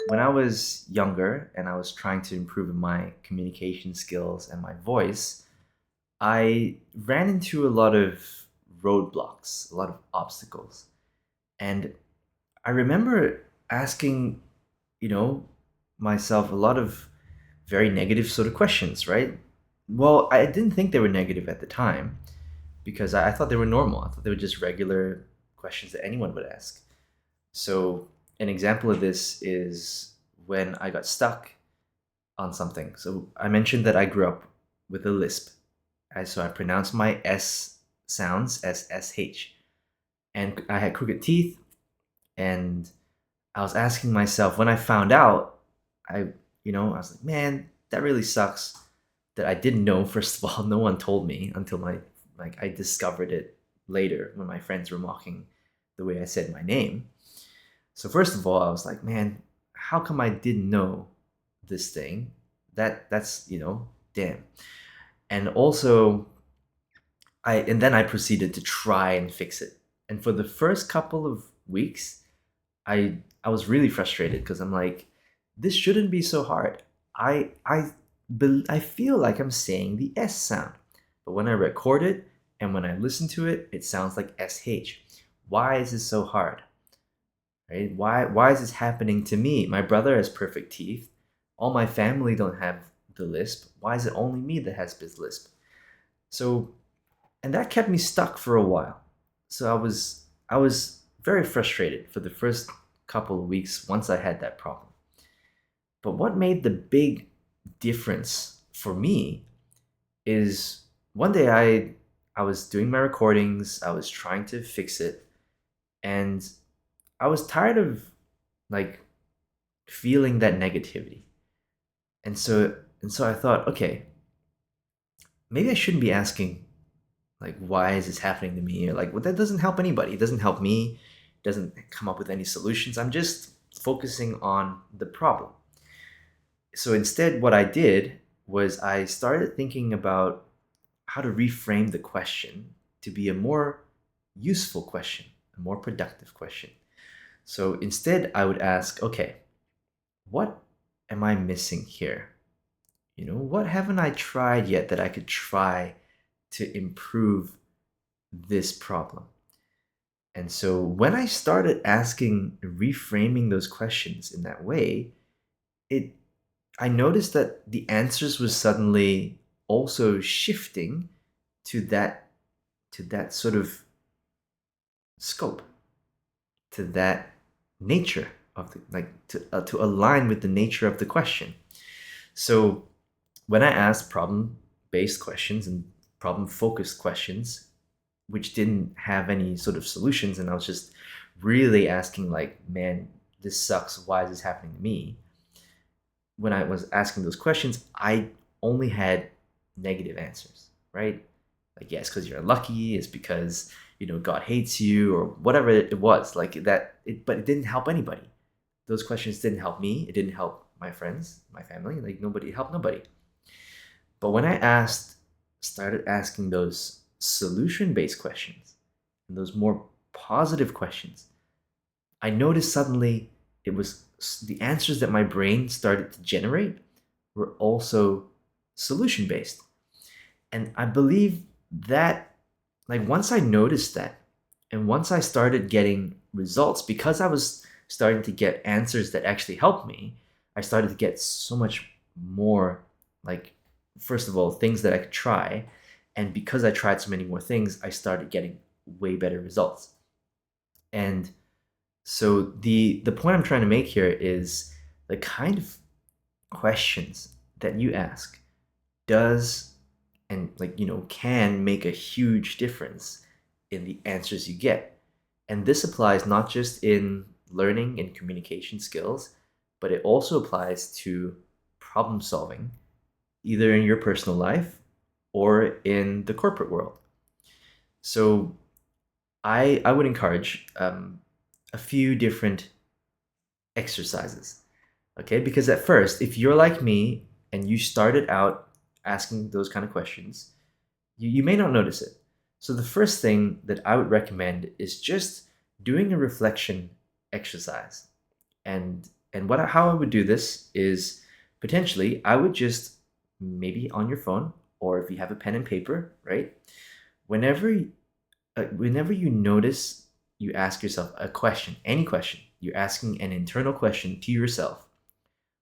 When I was younger and I was trying to improve my communication skills and my voice, I ran into a lot of roadblocks, a lot of obstacles. And I remember asking, you know, myself a lot of very negative sort of questions, right? Well, I didn't think they were negative at the time because I thought they were normal. I thought they were just regular questions that anyone would ask. So, an example of this is when I got stuck on something. So, I mentioned that I grew up with a lisp. So, I pronounced my S sounds as SH. And I had crooked teeth. And I was asking myself, when I found out, I was like, man, that really sucks that I didn't know. First of all, no one told me until I discovered it later when my friends were mocking the way I said my name. So first of all, I was like, man, how come I didn't know this thing? That's damn. And also, then I proceeded to try and fix it. And for the first couple of weeks, I was really frustrated because I'm like, this shouldn't be so hard. I feel like I'm saying the S sound, but when I record it and when I listen to it, it sounds like SH. Why is this so hard? Right? Why is this happening to me? My brother has perfect teeth. All my family don't have the lisp. Why is it only me that has this lisp? So, and that kept me stuck for a while. So I was very frustrated for the first couple of weeks once I had that problem. But what made the big difference for me is one day I was doing my recordings, I was trying to fix it, and I was tired of like feeling that negativity. And so I thought, okay, maybe I shouldn't be asking like why is this happening to me? Or like, well, that doesn't help anybody. It doesn't help me. It doesn't come up with any solutions. I'm just focusing on the problem. So instead, what I did was I started thinking about how to reframe the question to be a more useful question, a more productive question. So instead, I would ask, okay, what am I missing here? What haven't I tried yet that I could try to improve this problem? And so when I started reframing those questions in that way, I noticed that the answers was suddenly also shifting to that sort of scope, to that nature of to align with the nature of the question. So when I asked problem-based questions and problem-focused questions, which didn't have any sort of solutions, and I was just really asking like, man, this sucks. Why is this happening to me? When I was asking those questions, I only had negative answers, right? Like, yes, because you're unlucky. It's because, God hates you or whatever it was like that. But it didn't help anybody. Those questions didn't help me. It didn't help my friends, my family. Like nobody helped nobody. But when I started asking those solution-based questions and those more positive questions, I noticed suddenly it was the answers that my brain started to generate were also solution-based. And I believe that, like, once I noticed that, and once I started getting results, because I was starting to get answers that actually helped me, I started to get so much more, like, first of all, things that I could try. And because I tried so many more things, I started getting way better results. And so the point I'm trying to make here is the kind of questions that you ask can make a huge difference in the answers you get. And this applies not just in learning and communication skills, but it also applies to problem solving, either in your personal life or in the corporate world. So I would encourage a few different exercises, okay? Because at first, if you're like me and you started out asking those kind of questions, you may not notice it. So the first thing that I would recommend is just doing a reflection exercise. And And how I would do this is potentially I would just maybe on your phone, or if you have a pen and paper, right? Whenever you notice you ask yourself a question, any question, you're asking an internal question to yourself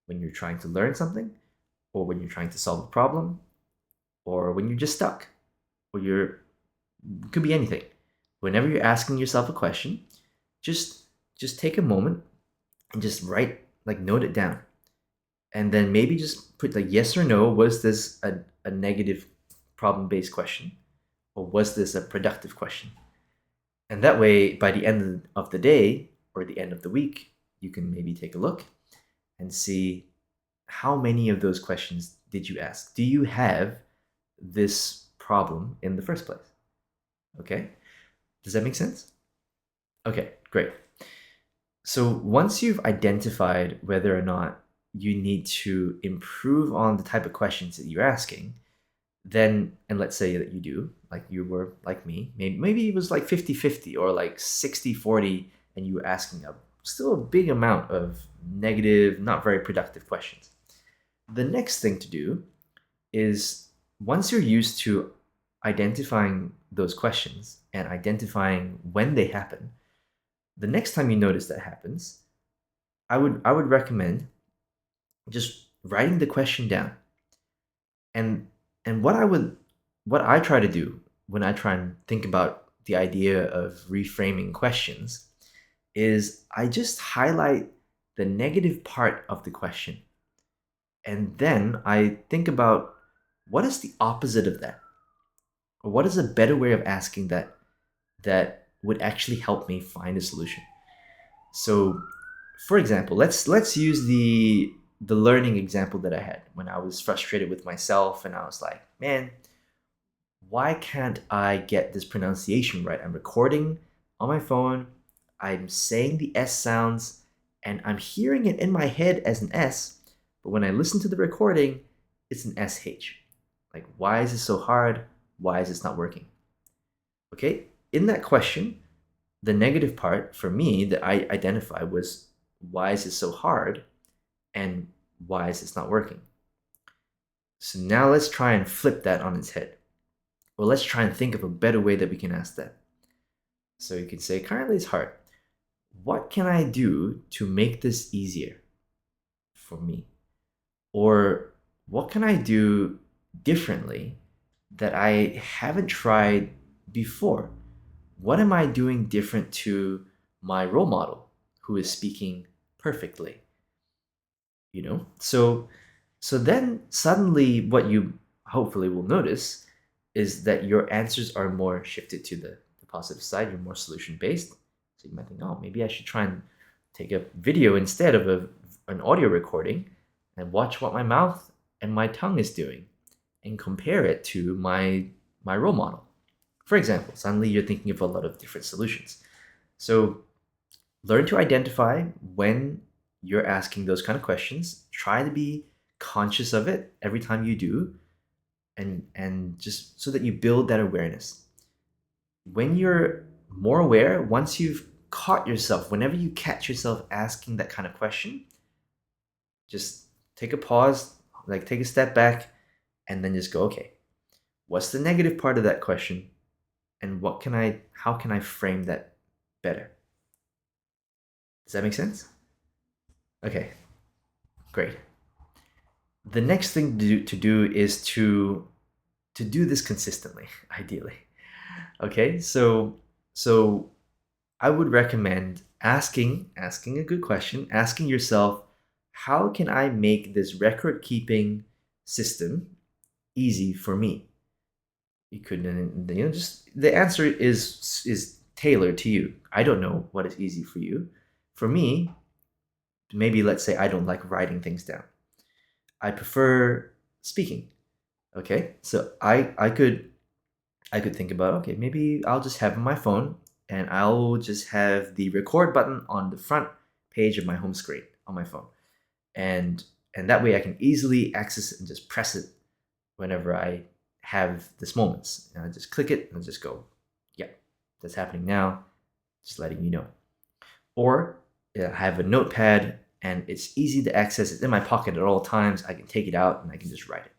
when you're trying to learn something, or when you're trying to solve a problem, or when you're just stuck, or it could be anything. Whenever you're asking yourself a question, just take a moment and just write, like note it down. And then maybe just put like yes or no, was this a negative problem-based question? Or was this a productive question? And that way, by the end of the day or the end of the week, you can maybe take a look and see how many of those questions did you ask? Do you have this problem in the first place? Okay? Does that make sense? Okay, great. So once you've identified whether or not you need to improve on the type of questions that you're asking, then, and let's say that you do, like you were like me, maybe it was like 50-50 or like 60-40, and you were asking still a big amount of negative, not very productive questions. The next thing to do is, once you're used to identifying those questions and identifying when they happen, the next time you notice that happens, I would recommend just writing the question down. And what I try to do when I try and think about the idea of reframing questions is I just highlight the negative part of the question. And then I think about, what is the opposite of that? Or what is a better way of asking that would actually help me find a solution? So, for example, let's use the learning example that I had when I was frustrated with myself and I was like, man, why can't I get this pronunciation right? I'm recording on my phone, I'm saying the S sounds, and I'm hearing it in my head as an S, but when I listen to the recording, it's an SH. Like, why is this so hard? Why is this not working? Okay, in that question, the negative part for me that I identified was, why is this so hard? And why is this not working? So now let's try and flip that on its head. Well, let's try and think of a better way that we can ask that. So you can say, currently it's hard. What can I do to make this easier for me? Or what can I do differently that I haven't tried before? What am I doing different to my role model who is speaking perfectly? You know, so then suddenly what you hopefully will notice is that your answers are more shifted to the positive side. You're more solution based. So you might think, oh, maybe I should try and take a video instead of an audio recording and watch what my mouth and my tongue is doing and compare it to my role model. For example, suddenly you're thinking of a lot of different solutions. So learn to identify when you're asking those kind of questions. Try to be conscious of it every time you do, and just so that you build that awareness. When you're more aware, once you've caught yourself, whenever you catch yourself asking that kind of question, just take a pause, like take a step back, and then just go, okay, what's the negative part of that question? And how can I frame that better? Does that make sense? Okay, great. The next thing to do is to do this consistently, ideally. Okay, so I would recommend asking a good question, asking yourself, how can I make this record keeping system easy for me? You could, just the answer is tailored to you. I don't know what is easy for you. For me, maybe let's say I don't like writing things down. I prefer speaking. Okay, so I could think about, okay, maybe I'll just have my phone and I'll just have the record button on the front page of my home screen on my phone, and that way I can easily access it and just press it whenever I have this moments. And I just click it and just go, yeah, that's happening now. Just letting you know. Or I have a notepad and it's easy to access. It's in my pocket at all times. I can take it out and I can just write it.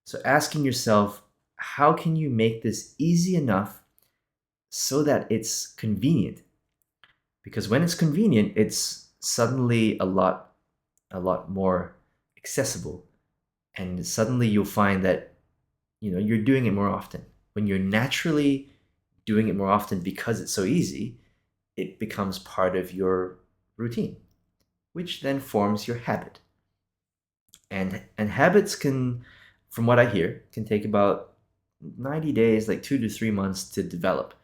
So asking yourself, how can you make this easy enough so that it's convenient? Because when it's convenient, it's suddenly a lot more accessible. And suddenly you'll find that, you're doing it more often. When you're naturally doing it more often because it's so easy, it becomes part of your routine, which then forms your habit. And habits can, from what I hear, can take about 90 days, like 2 to 3 months to develop.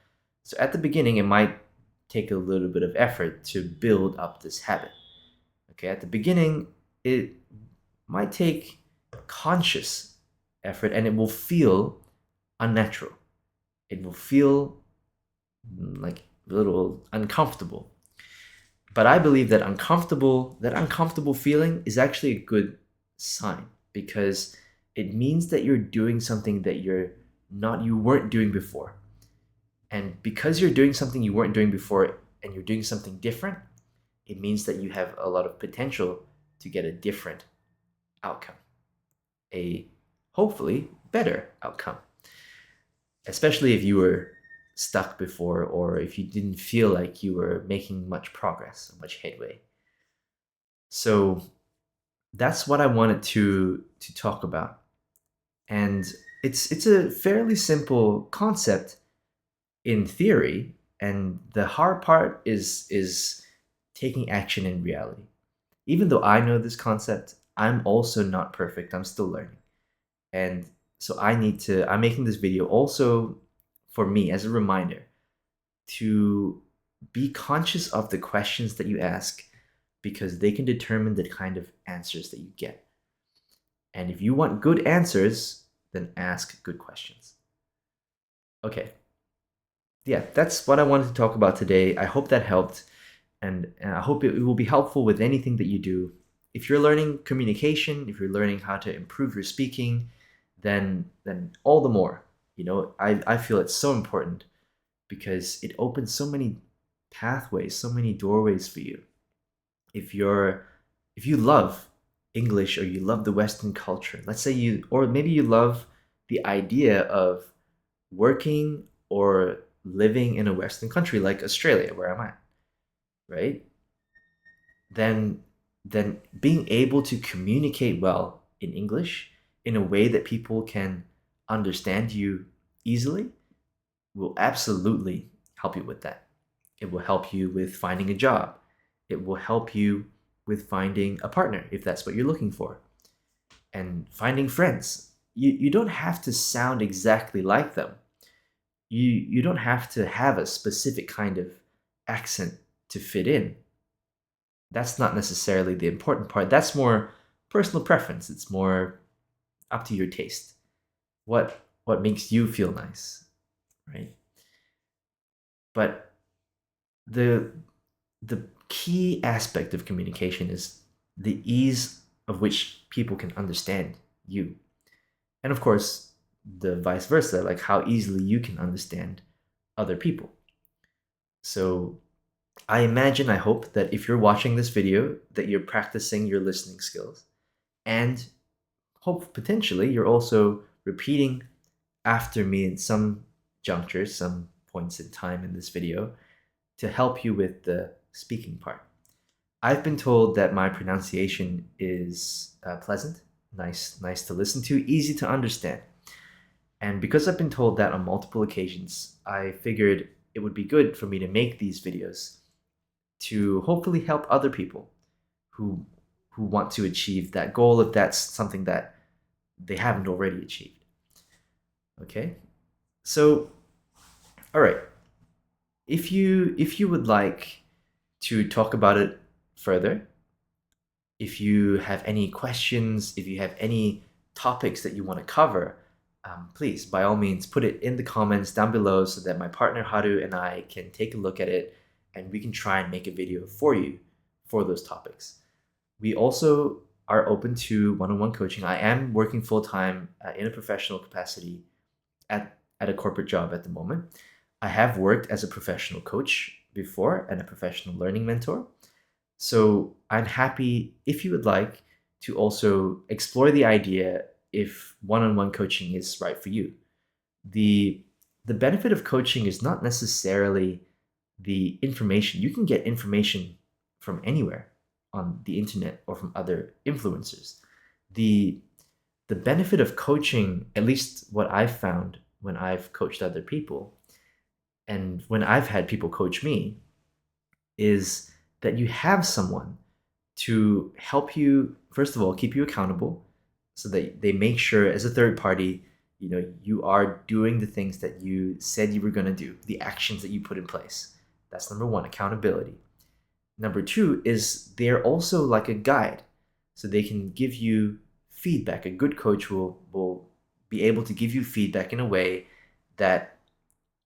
So at the beginning, it might take a little bit of effort to build up this habit. Okay, at the beginning, it might take conscious effort and it will feel unnatural. It will feel like a little uncomfortable. But I believe that uncomfortable feeling is actually a good sign, because it means that you're doing something that you weren't doing before. And because you're doing something you weren't doing before and you're doing something different, it means that you have a lot of potential to get a different outcome, a hopefully better outcome. Especially if you were stuck before, or if you didn't feel like you were making much progress or much headway. So that's what I wanted to talk about. And it's a fairly simple concept in theory, and the hard part is taking action in reality. Even though I know this concept, I'm also not perfect. I'm still learning. And so I'm making this video also for me as a reminder to be conscious of the questions that you ask, because they can determine the kind of answers that you get. And if you want good answers, then ask good questions. Okay. Yeah, that's what I wanted to talk about today. I hope that helped. And I hope it will be helpful with anything that you do. If you're learning communication, if you're learning how to improve your speaking, then all the more. I feel it's so important, because it opens so many pathways, so many doorways for you. If you love English, or you love the Western culture, let's say or maybe you love the idea of working or living in a Western country like Australia, where I'm at, right? Then being able to communicate well in English in a way that people can understand you easily will absolutely help you with that. It will help you with finding a job. It will help you with finding a partner, if that's what you're looking for, and finding friends. You don't have to sound exactly like them. You don't have to have a specific kind of accent to fit in. That's not necessarily the important part. That's more personal preference. It's more up to your taste. What makes you feel nice, right? But the key aspect of communication is the ease of which people can understand you. And of course, the vice versa, like how easily you can understand other people. So I hope that if you're watching this video, that you're practicing your listening skills, and hope potentially you're also repeating after me in some junctures, some points in time in this video, to help you with the speaking part. I've been told that my pronunciation is pleasant, nice to listen to, easy to understand. And because I've been told that on multiple occasions, I figured it would be good for me to make these videos to hopefully help other people who want to achieve that goal, if that's something that they haven't already achieved. Okay? So, all right. If you would like to talk about it further, if you have any questions, if you have any topics that you want to cover, please, by all means, put it in the comments down below so that my partner Haru and I can take a look at it, and we can try and make a video for you for those topics. We also are open to one-on-one coaching. I am working full-time in a professional capacity at a corporate job at the moment. I have worked as a professional coach before and a professional learning mentor. So I'm happy if you would like to also explore the idea if one-on-one coaching is right for you. The the benefit of coaching is not necessarily the information. You can get information from anywhere on the internet or from other influencers. The the benefit of coaching, at least what I've found when I've coached other people and when I've had people coach me, is that you have someone to help you, first of all, keep you accountable so that they make sure as a third party, you are doing the things that you said you were going to do, the actions that you put in place. That's number one, accountability. Number two is they're also like a guide. So they can give you feedback. A good coach will be able to give you feedback in a way that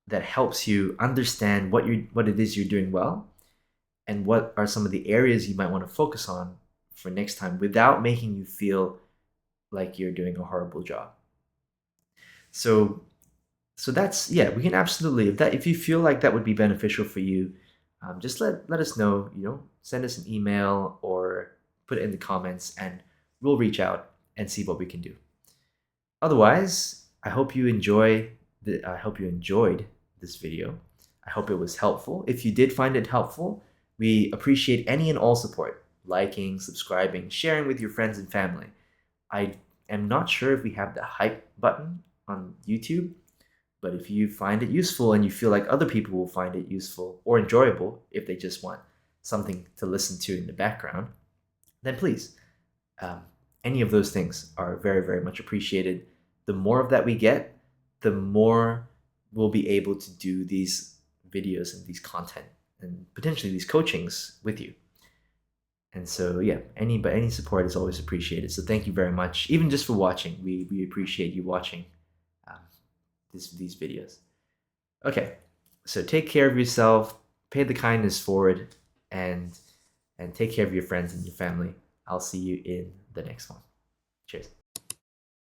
helps you understand what it is you're doing well and what are some of the areas you might want to focus on for next time without making you feel like you're doing a horrible job. So that's, yeah, we can absolutely, if you feel like that would be beneficial for you, just let us know, send us an email or put it in the comments and we'll reach out and see what we can do. Otherwise, I hope you enjoyed this video. I hope it was helpful. If you did find it helpful, we appreciate any and all support, liking, subscribing, sharing with your friends and family. I am not sure if we have the hype button on YouTube, but if you find it useful and you feel like other people will find it useful or enjoyable if they just want something to listen to in the background, then please, any of those things are very, very much appreciated. The more of that we get, the more we'll be able to do these videos and these content and potentially these coachings with you. And so, yeah, any support is always appreciated. So thank you very much, even just for watching. We appreciate you watching these videos. Okay, so take care of yourself, pay the kindness forward, and take care of your friends and your family. I'll see you in the next one. Cheers.